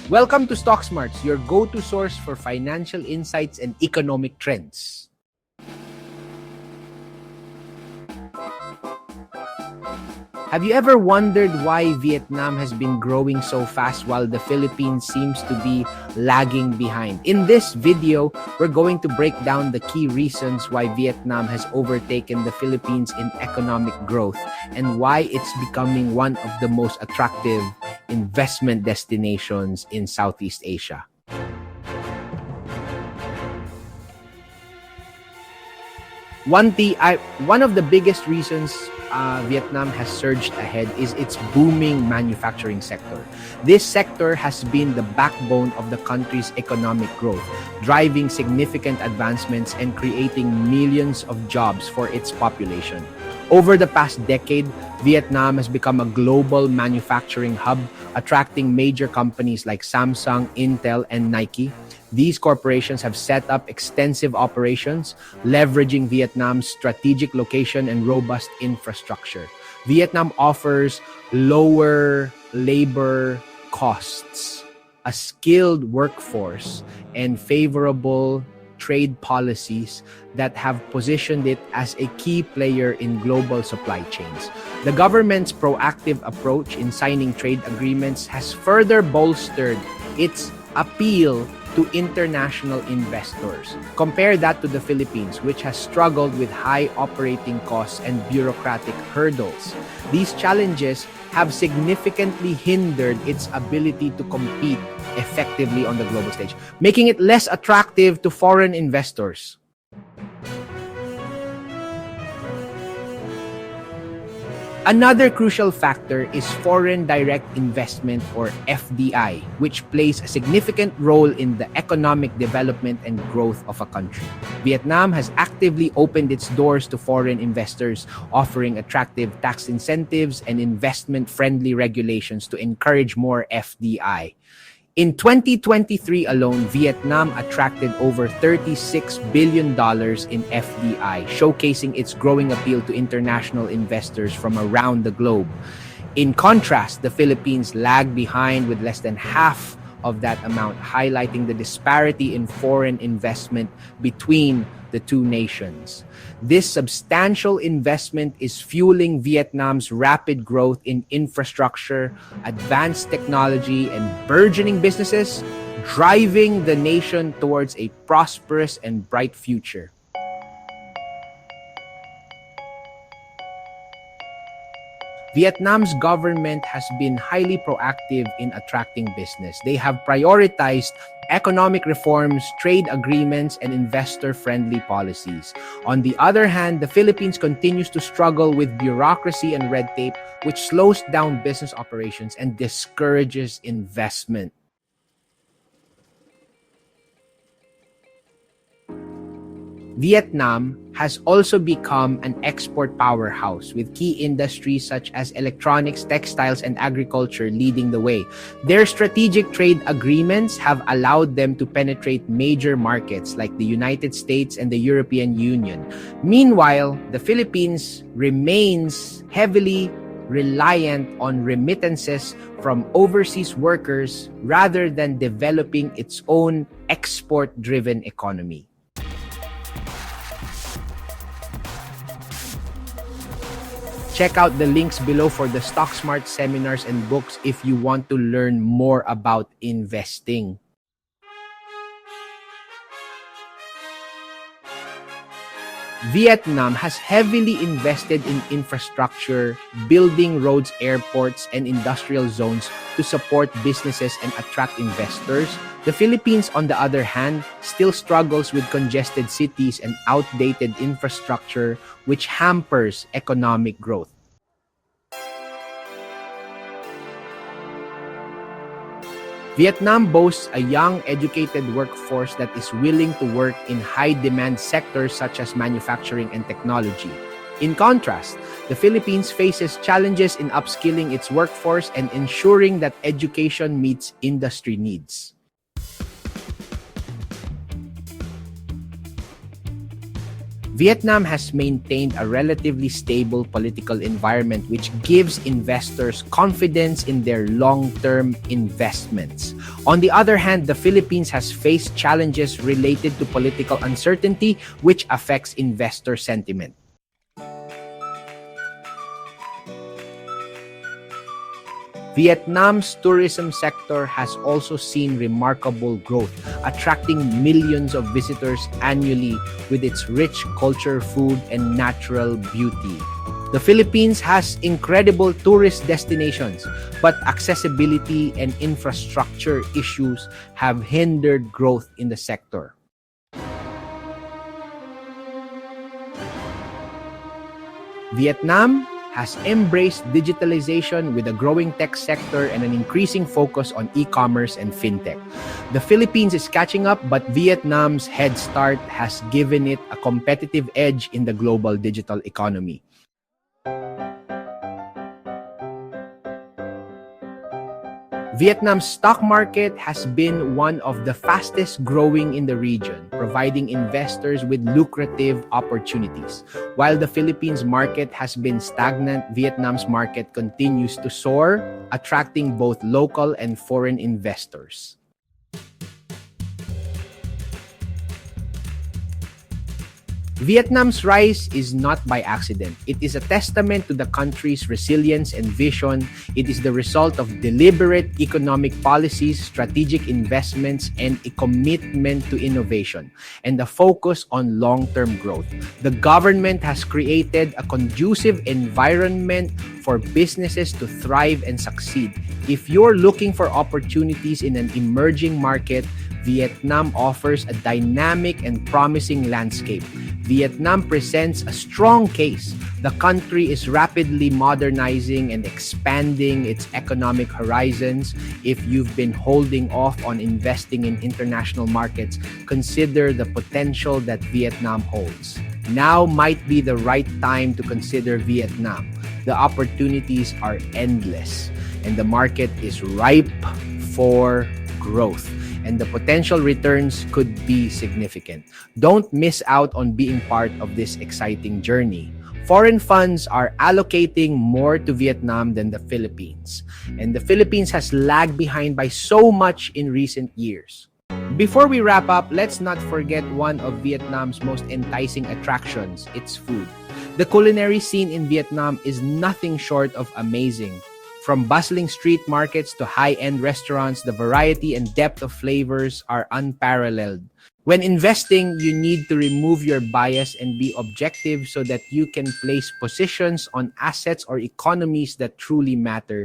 Welcome to Stock Smarts, your go-to source for financial insights and economic trends. Have you ever wondered why Vietnam has been growing so fast while the Philippines seems to be lagging behind? In this video, we're going to break down the key reasons why Vietnam has overtaken the Philippines in economic growth and why it's becoming one of the most attractive investment destinations in Southeast Asia. One of the biggest reasons Vietnam has surged ahead is its booming manufacturing sector. This sector has been the backbone of the country's economic growth, driving significant advancements and creating millions of jobs for its population. Over the past decade, Vietnam has become a global manufacturing hub, attracting major companies like Samsung, Intel, and Nike. These corporations have set up extensive operations, leveraging Vietnam's strategic location and robust infrastructure. Vietnam offers lower labor costs, a skilled workforce, and favorable trade policies that have positioned it as a key player in global supply chains. The government's proactive approach in signing trade agreements has further bolstered its appeal to international investors. Compare that to the Philippines, which has struggled with high operating costs and bureaucratic hurdles. These challenges have significantly hindered its ability to compete effectively on the global stage, making it less attractive to foreign investors. Another crucial factor is foreign direct investment, or FDI, which plays a significant role in the economic development and growth of a country. Vietnam has actively opened its doors to foreign investors, offering attractive tax incentives and investment-friendly regulations to encourage more FDI. In 2023 alone, Vietnam attracted over $36 billion in FDI, showcasing its growing appeal to international investors from around the globe. In contrast, the Philippines lagged behind with less than half of that amount, highlighting the disparity in foreign investment between the two nations. This substantial investment is fueling Vietnam's rapid growth in infrastructure, advanced technology, and burgeoning businesses, driving the nation towards a prosperous and bright future. Vietnam's government has been highly proactive in attracting business. They have prioritized economic reforms, trade agreements, and investor-friendly policies. On the other hand, the Philippines continues to struggle with bureaucracy and red tape, which slows down business operations and discourages investment. Vietnam has also become an export powerhouse, with key industries such as electronics, textiles, and agriculture leading the way. Their strategic trade agreements have allowed them to penetrate major markets like the United States and the European Union. Meanwhile, the Philippines remains heavily reliant on remittances from overseas workers rather than developing its own export-driven economy. Check out the links below for the Stock Smart seminars and books if you want to learn more about investing. Vietnam has heavily invested in infrastructure, building roads, airports, and industrial zones to support businesses and attract investors. The Philippines, on the other hand, still struggles with congested cities and outdated infrastructure, which hampers economic growth. Vietnam boasts a young, educated workforce that is willing to work in high-demand sectors such as manufacturing and technology. In contrast, the Philippines faces challenges in upskilling its workforce and ensuring that education meets industry needs. Vietnam has maintained a relatively stable political environment which gives investors confidence in their long-term investments. On the other hand, the Philippines has faced challenges related to political uncertainty which affects investor sentiment. Vietnam's tourism sector has also seen remarkable growth, attracting millions of visitors annually with its rich culture, food, and natural beauty. The Philippines has incredible tourist destinations, but accessibility and infrastructure issues have hindered growth in the sector. Vietnam has embraced digitalization with a growing tech sector and an increasing focus on e-commerce and fintech. The Philippines is catching up, but Vietnam's head start has given it a competitive edge in the global digital economy. Vietnam's stock market has been one of the fastest growing in the region, providing investors with lucrative opportunities. While the Philippines market has been stagnant, Vietnam's market continues to soar, attracting both local and foreign investors. Vietnam's rise is not by accident. It is a testament to the country's resilience and vision. It is the result of deliberate economic policies, strategic investments, and a commitment to innovation, and a focus on long-term growth. The government has created a conducive environment for businesses to thrive and succeed. If you're looking for opportunities in an emerging market, Vietnam offers a dynamic and promising landscape. Vietnam presents a strong case. The country is rapidly modernizing and expanding its economic horizons. If you've been holding off on investing in international markets, consider the potential that Vietnam holds. Now might be the right time to consider Vietnam. The opportunities are endless, and the market is ripe for growth, and the potential returns could be significant. Don't miss out on being part of this exciting journey. Foreign funds are allocating more to Vietnam than the Philippines, and the Philippines has lagged behind by so much in recent years. Before we wrap up, let's not forget one of Vietnam's most enticing attractions, its food. The culinary scene in Vietnam is nothing short of amazing. From bustling street markets to high-end restaurants, the variety and depth of flavors are unparalleled. When investing, you need to remove your bias and be objective so that you can place positions on assets or economies that truly matter.